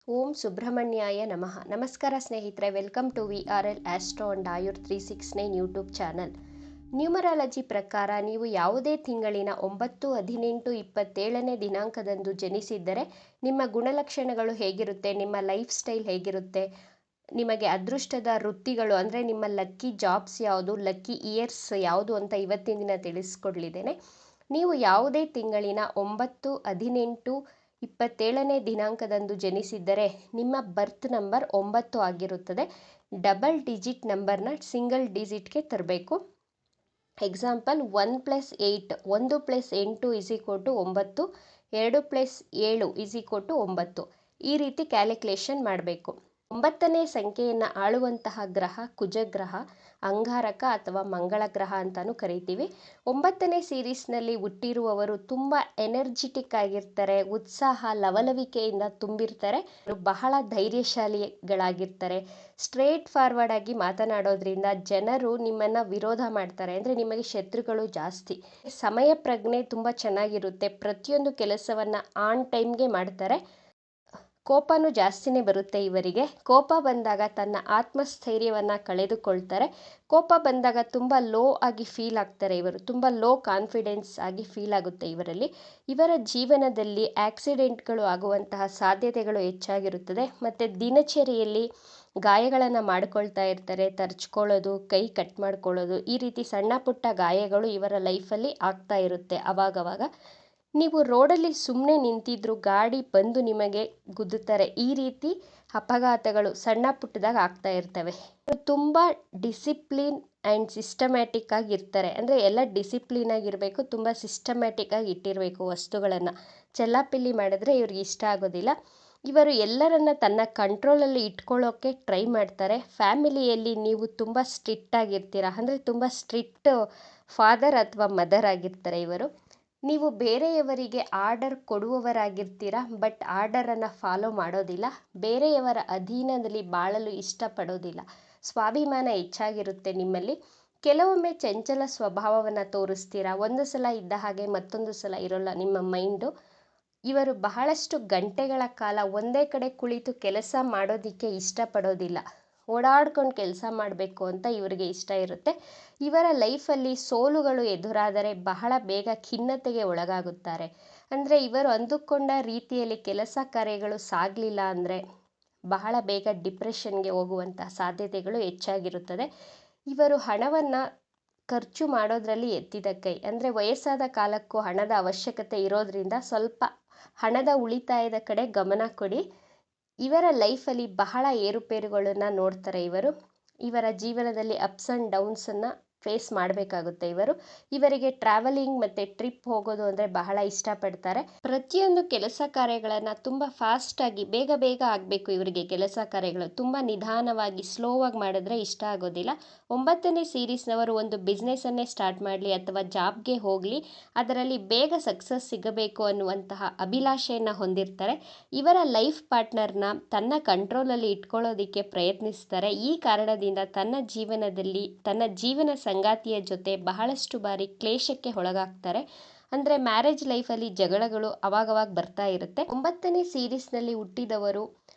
ಓಂ ಸುಬ್ರಹ್ಮಣ್ಯಾಯ ನಮಃ. ನಮಸ್ಕಾರ ಸ್ನೇಹಿತರೆ, welcome to VRL astro and Ayur 369 YouTube channel. Numerology ಪ್ರಕಾರ ನೀವು ಯಾವುದೇ ತಿಂಗಳಿನ 9, 18, 27ನೇ ದಿನಾಂಕದಂದು ಜನಿಸಿದ್ದರೆ ನಿಮ್ಮ ಗುಣಲಕ್ಷಣಗಳು ಹೇಗಿರುತ್ತೆ, ನಿಮ್ಮ ಲೈಫ್ ಸ್ಟೈಲ್ ಹೇಗಿರುತ್ತೆ, ನಿಮಗೆ ಅದೃಷ್ಟದ ವೃತ್ತಿಗಳು ಅಂದರೆ ನಿಮ್ಮ ಲಕ್ಕಿ ಜಾಬ್ಸ್ ಯಾವುದು, ಲಕ್ಕಿ ಇಯರ್ಸ್ ಯಾವುದು ಅಂತ ಇವತ್ತಿನ ದಿನ ತಿಳಿಸ್ಕೊಡ್ಲಿದ್ದೇನೆ. ನೀವು ಯಾವುದೇ ತಿಂಗಳಿನ 9, 18, 27ನೇ ದಿನಾಂಕದಂದು ಜನಿಸಿದ್ದರೆ ನಿಮ್ಮ ಬರ್ತ್ ನಂಬರ್ 9 ಆಗಿರುತ್ತದೆ. ಡಬಲ್ ಡಿಜಿಟ್ ನಂಬರ್ನ ಸಿಂಗಲ್ ಡಿಜಿಟ್ಗೆ ತರಬೇಕು. ಎಕ್ಸಾಂಪಲ್ 1 + 8, 1 + 8 = 9, 2 + 7 = 9. ಈ ರೀತಿ ಕ್ಯಾಲ್ಕುಲೇಷನ್ ಮಾಡಬೇಕು. 9ನೇ ಸಂಖ್ಯೆಯನ್ನು ಆಳುವಂತಹ ಗ್ರಹ ಕುಜಗ್ರಹ, ಅಂಗಾರಕ ಅಥವಾ ಮಂಗಳ ಗ್ರಹ ಅಂತಾನೂ ಕರಿತೀವಿ. 9ನೇ ಸೀರೀಸ್ನಲ್ಲಿ ಹುಟ್ಟಿರುವವರು ತುಂಬ ಎನರ್ಜಿಟಿಕ್ ಆಗಿರ್ತಾರೆ, ಉತ್ಸಾಹ ಲವಲವಿಕೆಯಿಂದ ತುಂಬಿರ್ತಾರೆ, ಬಹಳ ಧೈರ್ಯಶಾಲಿಗಳಾಗಿರ್ತಾರೆ. ಸ್ಟ್ರೇಟ್ ಫಾರ್ವರ್ಡ್ ಆಗಿ ಮಾತನಾಡೋದ್ರಿಂದ ಜನರು ನಿಮ್ಮನ್ನು ವಿರೋಧ ಮಾಡ್ತಾರೆ, ಅಂದರೆ ನಿಮಗೆ ಶತ್ರುಗಳು ಜಾಸ್ತಿ. ಸಮಯ ಪ್ರಜ್ಞೆ ತುಂಬ ಚೆನ್ನಾಗಿರುತ್ತೆ, ಪ್ರತಿಯೊಂದು ಕೆಲಸವನ್ನು ಆನ್ ಟೈಮ್ಗೆ ಮಾಡ್ತಾರೆ. ಕೋಪನೂ ಜಾಸ್ತಿನೇ ಬರುತ್ತೆ ಇವರಿಗೆ. ಕೋಪ ಬಂದಾಗ ತನ್ನ ಆತ್ಮಸ್ಥೈರ್ಯವನ್ನು ಕಳೆದುಕೊಳ್ತಾರೆ. ಕೋಪ ಬಂದಾಗ ತುಂಬ ಲೋ ಆಗಿ ಫೀಲ್ ಆಗ್ತಾರೆ ಇವರು, ತುಂಬ ಲೋ ಕಾನ್ಫಿಡೆನ್ಸ್ ಆಗಿ ಫೀಲ್ ಆಗುತ್ತೆ ಇವರಲ್ಲಿ. ಇವರ ಜೀವನದಲ್ಲಿ ಆಕ್ಸಿಡೆಂಟ್ಗಳು ಆಗುವಂತಹ ಸಾಧ್ಯತೆಗಳು ಹೆಚ್ಚಾಗಿರುತ್ತದೆ. ಮತ್ತು ದಿನಚರಿಯಲ್ಲಿ ಗಾಯಗಳನ್ನು ಮಾಡ್ಕೊಳ್ತಾ ಇರ್ತಾರೆ, ತರ್ಚ್ಕೊಳ್ಳೋದು, ಕೈ ಕಟ್ ಮಾಡ್ಕೊಳ್ಳೋದು, ಈ ರೀತಿ ಸಣ್ಣ ಪುಟ್ಟ ಗಾಯಗಳು ಇವರ ಲೈಫಲ್ಲಿ ಆಗ್ತಾ ಇರುತ್ತೆ ಆವಾಗವಾಗ. ನೀವು ರೋಡಲ್ಲಿ ಸುಮ್ಮನೆ ನಿಂತಿದ್ರು ಗಾಡಿ ಬಂದು ನಿಮಗೆ ಗುದ್ದುತ್ತಾರೆ. ಈ ರೀತಿ ಅಪಘಾತಗಳು ಸಣ್ಣ ಪುಟ್ಟದಾಗ ಆಗ್ತಾ ಇರ್ತವೆ. ತುಂಬ ಡಿಸಿಪ್ಲಿನ್ ಆ್ಯಂಡ್ ಸಿಸ್ಟಮ್ಯಾಟಿಕ್ ಆಗಿರ್ತಾರೆ, ಅಂದರೆ ಎಲ್ಲ ಡಿಸಿಪ್ಲಿನ್ ಆಗಿರಬೇಕು, ತುಂಬ ಸಿಸ್ಟಮ್ಯಾಟಿಕ್ ಆಗಿ ಇಟ್ಟಿರಬೇಕು ವಸ್ತುಗಳನ್ನು. ಚೆಲ್ಲಾಪಿಲ್ಲಿ ಮಾಡಿದ್ರೆ ಇವ್ರಿಗೆ ಇಷ್ಟ ಆಗೋದಿಲ್ಲ. ಇವರು ಎಲ್ಲರನ್ನ ತನ್ನ ಕಂಟ್ರೋಲಲ್ಲಿ ಇಟ್ಕೊಳ್ಳೋಕ್ಕೆ ಟ್ರೈ ಮಾಡ್ತಾರೆ. ಫ್ಯಾಮಿಲಿಯಲ್ಲಿ ನೀವು ತುಂಬ ಸ್ಟ್ರಿಕ್ಟ್ ಆಗಿರ್ತೀರ, ಅಂದರೆ ತುಂಬ ಸ್ಟ್ರಿಕ್ಟ್ ಫಾದರ್ ಅಥವಾ ಮದರ್ ಆಗಿರ್ತಾರೆ ಇವರು. ನೀವು ಬೇರೆಯವರಿಗೆ ಆರ್ಡರ್ ಕೊಡುವವರಾಗಿರ್ತೀರ, ಬಟ್ ಆರ್ಡರನ್ನು ಫಾಲೋ ಮಾಡೋದಿಲ್ಲ. ಬೇರೆಯವರ ಅಧೀನದಲ್ಲಿ ಬಾಳಲು ಇಷ್ಟಪಡೋದಿಲ್ಲ. ಸ್ವಾಭಿಮಾನ ಹೆಚ್ಚಾಗಿರುತ್ತೆ ನಿಮ್ಮಲ್ಲಿ. ಕೆಲವೊಮ್ಮೆ ಚಂಚಲ ಸ್ವಭಾವವನ್ನು ತೋರಿಸ್ತೀರಾ. ಒಂದು ಸಲ ಇದ್ದ ಹಾಗೆ ಮತ್ತೊಂದು ಸಲ ಇರೋಲ್ಲ ನಿಮ್ಮ ಮೈಂಡು. ಇವರು ಬಹಳಷ್ಟು ಗಂಟೆಗಳ ಕಾಲ ಒಂದೇ ಕಡೆ ಕುಳಿತು ಕೆಲಸ ಮಾಡೋದಕ್ಕೆ ಇಷ್ಟಪಡೋದಿಲ್ಲ. ಓಡಾಡ್ಕೊಂಡು ಕೆಲಸ ಮಾಡಬೇಕು ಅಂತ ಇವರಿಗೆ ಇಷ್ಟ ಇರುತ್ತೆ. ಇವರ ಲೈಫಲ್ಲಿ ಸೋಲುಗಳು ಎದುರಾದರೆ ಬಹಳ ಬೇಗ ಖಿನ್ನತೆಗೆ ಒಳಗಾಗುತ್ತಾರೆ. ಅಂದರೆ ಇವರು ಅಂದುಕೊಂಡ ರೀತಿಯಲ್ಲಿ ಕೆಲಸ ಕಾರ್ಯಗಳು ಸಾಗಲಿಲ್ಲ ಅಂದರೆ ಬಹಳ ಬೇಗ ಡಿಪ್ರೆಷನ್ಗೆ ಹೋಗುವಂತಹ ಸಾಧ್ಯತೆಗಳು ಹೆಚ್ಚಾಗಿರುತ್ತದೆ. ಇವರು ಹಣವನ್ನು ಖರ್ಚು ಮಾಡೋದ್ರಲ್ಲಿ ಎತ್ತಿದ ಕೈ, ಅಂದರೆ ವಯಸ್ಸಾದ ಕಾಲಕ್ಕೂ ಹಣದ ಅವಶ್ಯಕತೆ ಇರೋದ್ರಿಂದ ಸ್ವಲ್ಪ ಹಣದ ಉಳಿತಾಯದ ಕಡೆ ಗಮನ ಕೊಡಿ. ಇವರ ಲೈಫಲ್ಲಿ ಬಹಳ ಏರುಪೇರುಗಳನ್ನು ನೋಡ್ತಾರೆ ಇವರು. ಇವರ ಜೀವನದಲ್ಲಿ ಅಪ್ಸ್ ಆ್ಯಂಡ್ ಡೌನ್ಸನ್ನು ಫೇಸ್ ಮಾಡಬೇಕಾಗುತ್ತೆ ಇವರಿಗೆ ಟ್ರಾವೆಲಿಂಗ್ ಮತ್ತು ಟ್ರಿಪ್ ಹೋಗೋದು ಅಂದರೆ ಬಹಳ ಇಷ್ಟಪಡ್ತಾರೆ. ಪ್ರತಿಯೊಂದು ಕೆಲಸ ಕಾರ್ಯಗಳನ್ನು ತುಂಬ ಫಾಸ್ಟಾಗಿ ಬೇಗ ಬೇಗ ಆಗಬೇಕು ಇವರಿಗೆ. ಕೆಲಸ ಕಾರ್ಯಗಳು ತುಂಬ ನಿಧಾನವಾಗಿ ಸ್ಲೋವಾಗಿ ಮಾಡಿದ್ರೆ ಇಷ್ಟ ಆಗೋದಿಲ್ಲ. 9ನೇ ಸೀರೀಸ್ನವರು ಒಂದು ಬಿಸ್ನೆಸ್ಸನ್ನೇ ಸ್ಟಾರ್ಟ್ ಮಾಡಲಿ ಅಥವಾ ಜಾಬ್ಗೆ ಹೋಗಲಿ, ಅದರಲ್ಲಿ ಬೇಗ ಸಕ್ಸಸ್ ಸಿಗಬೇಕು ಅನ್ನುವಂತಹ ಅಭಿಲಾಷೆಯನ್ನು ಹೊಂದಿರ್ತಾರೆ. ಇವರ ಲೈಫ್ ಪಾರ್ಟ್ನರ್ನ ತನ್ನ ಕಂಟ್ರೋಲಲ್ಲಿ ಇಟ್ಕೊಳ್ಳೋದಕ್ಕೆ ಪ್ರಯತ್ನಿಸ್ತಾರೆ. ಈ ಕಾರಣದಿಂದ ತನ್ನ ಜೀವನದಲ್ಲಿ ತನ್ನ ಜೀವನ ಸಂಗಾತಿಯ ಜೊತೆ ಬಹಳಷ್ಟು ಬಾರಿ ಕ್ಲೇಶಕ್ಕೆ ಒಳಗಾಗ್ತಾರೆ. ಅಂದರೆ ಮ್ಯಾರೇಜ್ ಲೈಫಲ್ಲಿ ಜಗಳಗಳು ಅವಾಗವಾಗ ಬರ್ತಾ ಇರುತ್ತೆ. 9ನೇ ಸೀರೀಸ್ನಲ್ಲಿ ಹುಟ್ಟಿದವರು,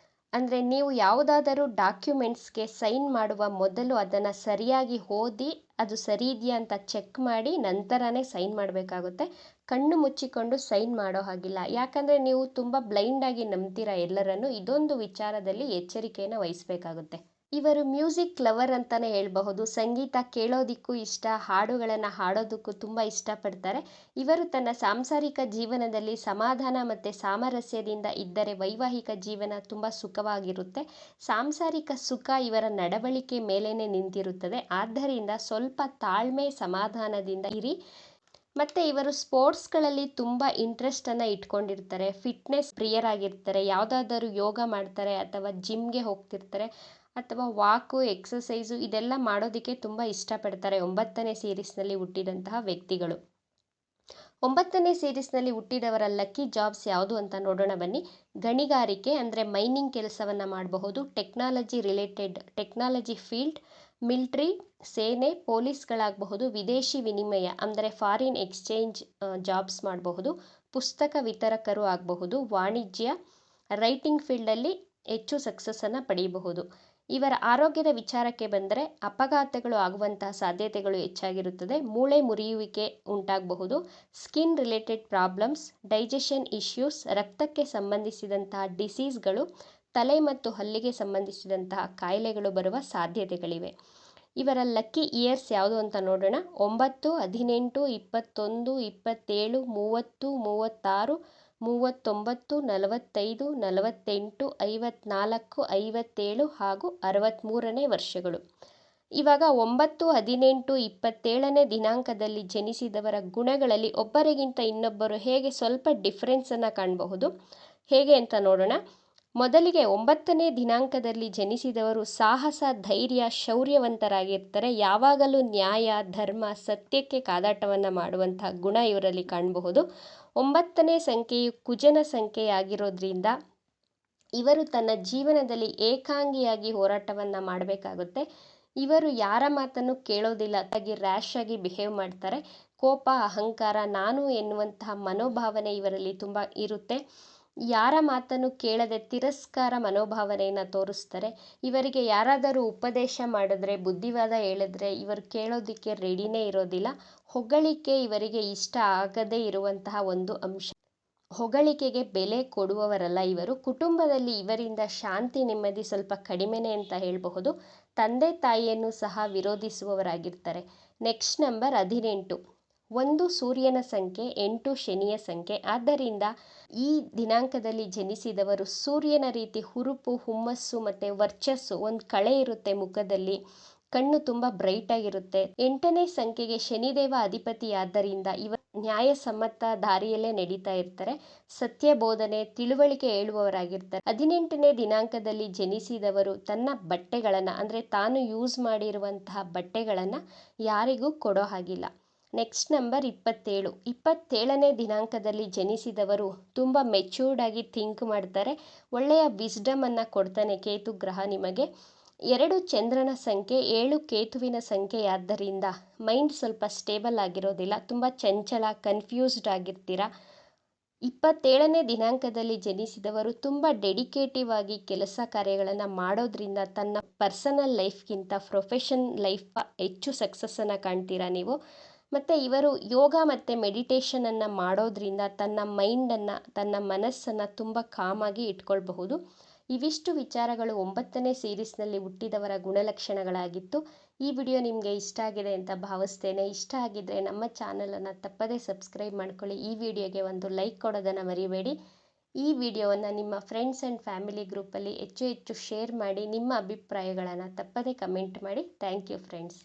ಅಂದರೆ ನೀವು ಯಾವುದಾದರೂ ಡಾಕ್ಯುಮೆಂಟ್ಸ್ಗೆ ಸೈನ್ ಮಾಡುವ ಮೊದಲು ಅದನ್ನು ಸರಿಯಾಗಿ ಓದಿ ಅದು ಸರಿ ಇದೆಯಾ ಅಂತ ಚೆಕ್ ಮಾಡಿ ನಂತರನೇ ಸೈನ್ ಮಾಡಬೇಕಾಗುತ್ತೆ. ಕಣ್ಣು ಮುಚ್ಚಿಕೊಂಡು ಸೈನ್ ಮಾಡೋ ಹಾಗಿಲ್ಲ, ಯಾಕಂದರೆ ನೀವು ತುಂಬ ಬ್ಲೈಂಡಾಗಿ ನಂಬ್ತೀರಾ ಎಲ್ಲರನ್ನು. ಇದೊಂದು ವಿಚಾರದಲ್ಲಿ ಎಚ್ಚರಿಕೆಯನ್ನು ವಹಿಸಬೇಕಾಗುತ್ತೆ. ಇವರು ಮ್ಯೂಸಿಕ್ ಲವರ್ ಅಂತಲೇ ಹೇಳಬಹುದು. ಸಂಗೀತ ಕೇಳೋದಕ್ಕೂ ಇಷ್ಟ, ಹಾಡುಗಳನ್ನು ಹಾಡೋದಕ್ಕೂ ತುಂಬ ಇಷ್ಟಪಡ್ತಾರೆ. ಇವರು ತನ್ನ ಸಾಂಸಾರಿಕ ಜೀವನದಲ್ಲಿ ಸಮಾಧಾನ ಮತ್ತು ಸಾಮರಸ್ಯದಿಂದ ಇದ್ದರೆ ವೈವಾಹಿಕ ಜೀವನ ತುಂಬ ಸುಖವಾಗಿರುತ್ತೆ. ಸಾಂಸಾರಿಕ ಸುಖ ಇವರ ನಡವಳಿಕೆ ಮೇಲೇ ನಿಂತಿರುತ್ತದೆ. ಆದ್ದರಿಂದ ಸ್ವಲ್ಪ ತಾಳ್ಮೆ ಸಮಾಧಾನದಿಂದ ಇರಿ. ಮತ್ತು ಇವರು ಸ್ಪೋರ್ಟ್ಸ್ಗಳಲ್ಲಿ ತುಂಬ ಇಂಟ್ರೆಸ್ಟನ್ನು ಇಟ್ಕೊಂಡಿರ್ತಾರೆ. ಫಿಟ್ನೆಸ್ ಪ್ರಿಯರಾಗಿರ್ತಾರೆ. ಯಾವುದಾದರೂ ಯೋಗ ಮಾಡ್ತಾರೆ ಅಥವಾ ಜಿಮ್ಗೆ ಹೋಗ್ತಿರ್ತಾರೆ ಅಥವಾ ವಾಕು, ಎಕ್ಸಸೈಸು ಇದೆಲ್ಲ ಮಾಡೋದಕ್ಕೆ ತುಂಬ ಇಷ್ಟಪಡ್ತಾರೆ 9ನೇ ಸೀರೀಸ್ನಲ್ಲಿ ಹುಟ್ಟಿದಂತಹ ವ್ಯಕ್ತಿಗಳು. 9ನೇ ಸೀರೀಸ್ನಲ್ಲಿ ಹುಟ್ಟಿದವರ ಲಕ್ಕಿ ಜಾಬ್ಸ್ ಯಾವುದು ಅಂತ ನೋಡೋಣ ಬನ್ನಿ. ಗಣಿಗಾರಿಕೆ ಅಂದರೆ ಮೈನಿಂಗ್ ಕೆಲಸವನ್ನು ಮಾಡಬಹುದು. Technology related, technology field, military, ಸೇನೆ, ಪೊಲೀಸ್ಗಳಾಗಬಹುದು. ವಿದೇಶಿ ವಿನಿಮಯ ಅಂದರೆ ಫಾರಿನ್ ಎಕ್ಸ್ಚೇಂಜ್ ಜಾಬ್ಸ್ ಮಾಡಬಹುದು. ಪುಸ್ತಕ ವಿತರಕರು ಆಗಬಹುದು. ವಾಣಿಜ್ಯ, ರೈಟಿಂಗ್ ಫೀಲ್ಡಲ್ಲಿ ಹೆಚ್ಚು ಸಕ್ಸಸ್ಸನ್ನು ಪಡೆಯಬಹುದು. ಇವರ ಆರೋಗ್ಯದ ವಿಚಾರಕ್ಕೆ ಬಂದರೆ ಅಪಘಾತಗಳು ಆಗುವಂತಹ ಸಾಧ್ಯತೆಗಳು ಹೆಚ್ಚಾಗಿರುತ್ತದೆ. ಮೂಳೆ ಮುರಿಯುವಿಕೆ ಉಂಟಾಗಬಹುದು. Skin related problems, digestion issues, ರಕ್ತಕ್ಕೆ ಸಂಬಂಧಿಸಿದಂತಹ ಡಿಸೀಸ್ಗಳು, ತಲೆ ಮತ್ತು ಹಲ್ಲಿಗೆ ಸಂಬಂಧಿಸಿದಂತಹ ಕಾಯಿಲೆಗಳು ಬರುವ ಸಾಧ್ಯತೆಗಳಿವೆ. ಇವರ ಲಕ್ಕಿ ಇಯರ್ಸ್ ಯಾವುದು ಅಂತ ನೋಡೋಣ. 9, 18, 21, 27, 30, 36, 39, 45, 48, 54, 57 ಹಾಗೂ 63ನೇ ವರ್ಷಗಳು. ಇವಾಗ 9, 18, 27ನೇ ದಿನಾಂಕದಲ್ಲಿ ಜನಿಸಿದವರ ಗುಣಗಳಲ್ಲಿ ಒಬ್ಬರಿಗಿಂತ ಇನ್ನೊಬ್ಬರು ಹೇಗೆ ಸ್ವಲ್ಪ ಡಿಫ್ರೆನ್ಸನ್ನು ಕಾಣಬಹುದು. ಹೇಗೆ ಅಂತ ನೋಡೋಣ. ಮೊದಲಿಗೆ 9ನೇ ದಿನಾಂಕದಲ್ಲಿ ಜನಿಸಿದವರು ಸಾಹಸ, ಧೈರ್ಯ, ಶೌರ್ಯವಂತರಾಗಿರ್ತಾರೆ. ಯಾವಾಗಲೂ ನ್ಯಾಯ, ಧರ್ಮ, ಸತ್ಯಕ್ಕೆ ಕಾದಾಟವನ್ನು ಮಾಡುವಂತಹ ಗುಣ ಇವರಲ್ಲಿ ಕಾಣಬಹುದು. 9ನೇ ಸಂಖ್ಯೆಯು ಕುಜನ ಸಂಖ್ಯೆಯಾಗಿರೋದ್ರಿಂದ ಇವರು ತನ್ನ ಜೀವನದಲ್ಲಿ ಏಕಾಂಗಿಯಾಗಿ ಹೋರಾಟವನ್ನು ಮಾಡಬೇಕಾಗುತ್ತೆ. ಇವರು ಯಾರ ಮಾತನ್ನು ಕೇಳೋದಿಲ್ಲ, ರ್ಯಾಶ್ ಆಗಿ ಬಿಹೇವ್ ಮಾಡ್ತಾರೆ. ಕೋಪ, ಅಹಂಕಾರ, ನಾನು ಎನ್ನುವಂತಹ ಮನೋಭಾವನೆ ಇವರಲ್ಲಿ ತುಂಬ ಇರುತ್ತೆ. ಯಾರ ಮಾತನ್ನು ಕೇಳದೆ ತಿರಸ್ಕಾರ ಮನೋಭಾವನೆಯನ್ನು ತೋರಿಸ್ತಾರೆ. ಇವರಿಗೆ ಯಾರಾದರೂ ಉಪದೇಶ ಮಾಡಿದ್ರೆ, ಬುದ್ಧಿವಾದ ಹೇಳಿದ್ರೆ ಇವರು ಕೇಳೋದಕ್ಕೆ ರೆಡಿನೇ ಇರೋದಿಲ್ಲ. ಹೊಗಳಿಕೆ ಇವರಿಗೆ ಇಷ್ಟ ಆಗದೇ ಇರುವಂತಹ ಒಂದು ಅಂಶ. ಹೊಗಳಿಕೆಗೆ ಬೆಲೆ ಕೊಡುವವರಲ್ಲ ಇವರು. ಕುಟುಂಬದಲ್ಲಿ ಇವರಿಂದ ಶಾಂತಿ, ನೆಮ್ಮದಿ ಸ್ವಲ್ಪ ಕಡಿಮೆನೇ ಅಂತ ಹೇಳಬಹುದು. ತಂದೆ ತಾಯಿಯನ್ನು ಸಹ ವಿರೋಧಿಸುವವರಾಗಿರ್ತಾರೆ. Next number 18. 1 ಸೂರ್ಯನ ಸಂಖ್ಯೆ, 8 ಶನಿಯ ಸಂಖ್ಯೆ. ಆದ್ದರಿಂದ ಈ ದಿನಾಂಕದಲ್ಲಿ ಜನಿಸಿದವರು ಸೂರ್ಯನ ರೀತಿ ಹುರುಪು, ಹುಮ್ಮಸ್ಸು ಮತ್ತು ವರ್ಚಸ್ಸು, ಒಂದು ಕಳೆ ಇರುತ್ತೆ ಮುಖದಲ್ಲಿ, ಕಣ್ಣು ತುಂಬ ಬ್ರೈಟ್ ಆಗಿರುತ್ತೆ. 8ನೇ ಸಂಖ್ಯೆಗೆ ಶನಿದೇವ ಅಧಿಪತಿಯಾದ್ದರಿಂದ ಇವರು ನ್ಯಾಯಸಮ್ಮತ ದಾರಿಯಲ್ಲೇ ನಡೀತಾ ಇರ್ತಾರೆ. ಸತ್ಯ ಬೋಧನೆ, ತಿಳುವಳಿಕೆ ಹೇಳುವವರಾಗಿರ್ತಾರೆ. 18ನೇ ದಿನಾಂಕದಲ್ಲಿ ಜನಿಸಿದವರು ತನ್ನ ಬಟ್ಟೆಗಳನ್ನು ಅಂದರೆ ತಾನು ಯೂಸ್ ಮಾಡಿರುವಂತಹ ಬಟ್ಟೆಗಳನ್ನು ಯಾರಿಗೂ ಕೊಡೋ ಹಾಗಿಲ್ಲ. Next number 27. 27ನೇ ದಿನಾಂಕದಲ್ಲಿ ಜನಿಸಿದವರು ತುಂಬ ಮೆಚ್ಯೂರ್ಡ್ ಆಗಿ ಥಿಂಕ್ ಮಾಡ್ತಾರೆ. ಒಳ್ಳೆಯ ವಿಸ್ಡಮನ್ನು ಕೊಡ್ತಾನೆ ಕೇತು ಗ್ರಹ ನಿಮಗೆ. 2 ಚಂದ್ರನ ಸಂಖ್ಯೆ, 7 ಕೇತುವಿನ ಸಂಖ್ಯೆಯಾದ್ದರಿಂದ ಮೈಂಡ್ ಸ್ವಲ್ಪ ಸ್ಟೇಬಲ್ ಆಗಿರೋದಿಲ್ಲ. ತುಂಬ ಚಂಚಲ, ಕನ್ಫ್ಯೂಸ್ಡ್ ಆಗಿರ್ತೀರ. 27ನೇ ದಿನಾಂಕದಲ್ಲಿ ಜನಿಸಿದವರು ತುಂಬ ಡೆಡಿಕೇಟಿವ್ ಆಗಿ ಕೆಲಸ ಕಾರ್ಯಗಳನ್ನು ಮಾಡೋದ್ರಿಂದ ತನ್ನ ಪರ್ಸನಲ್ ಲೈಫ್ಗಿಂತ ಪ್ರೊಫೆಷನ್ ಲೈಫ್ ಹೆಚ್ಚು ಸಕ್ಸಸ್ಸನ್ನು ಕಾಣ್ತೀರಾ ನೀವು. ಮತ್ತು ಇವರು ಯೋಗ ಮತ್ತು ಮೆಡಿಟೇಷನನ್ನು ಮಾಡೋದ್ರಿಂದ ತನ್ನ ಮೈಂಡನ್ನು, ತನ್ನ ಮನಸ್ಸನ್ನು ತುಂಬ ಕಾಮಾಗಿ ಇಟ್ಕೊಳ್ಬಹುದು. ಇವಿಷ್ಟು ವಿಚಾರಗಳು 9ನೇ ಸೀರೀಸ್ನಲ್ಲಿ ಹುಟ್ಟಿದವರ ಗುಣಲಕ್ಷಣಗಳಾಗಿತ್ತು. ಈ ವಿಡಿಯೋ ನಿಮಗೆ ಇಷ್ಟ ಆಗಿದೆ ಅಂತ ಭಾವಿಸ್ತೇನೆ. ಇಷ್ಟ ಆಗಿದ್ದರೆ ನಮ್ಮ ಚಾನಲನ್ನು ತಪ್ಪದೇ ಸಬ್ಸ್ಕ್ರೈಬ್ ಮಾಡ್ಕೊಳ್ಳಿ. ಈ ವಿಡಿಯೋಗೆ ಒಂದು ಲೈಕ್ ಕೊಡೋದನ್ನು ಮರಿಬೇಡಿ. ಈ ವಿಡಿಯೋವನ್ನು ನಿಮ್ಮ ಫ್ರೆಂಡ್ಸ್ ಆ್ಯಂಡ್ ಫ್ಯಾಮಿಲಿ ಗ್ರೂಪಲ್ಲಿ ಹೆಚ್ಚು ಶೇರ್ ಮಾಡಿ. ನಿಮ್ಮ ಅಭಿಪ್ರಾಯಗಳನ್ನು ತಪ್ಪದೇ ಕಮೆಂಟ್ ಮಾಡಿ. Thank you friends.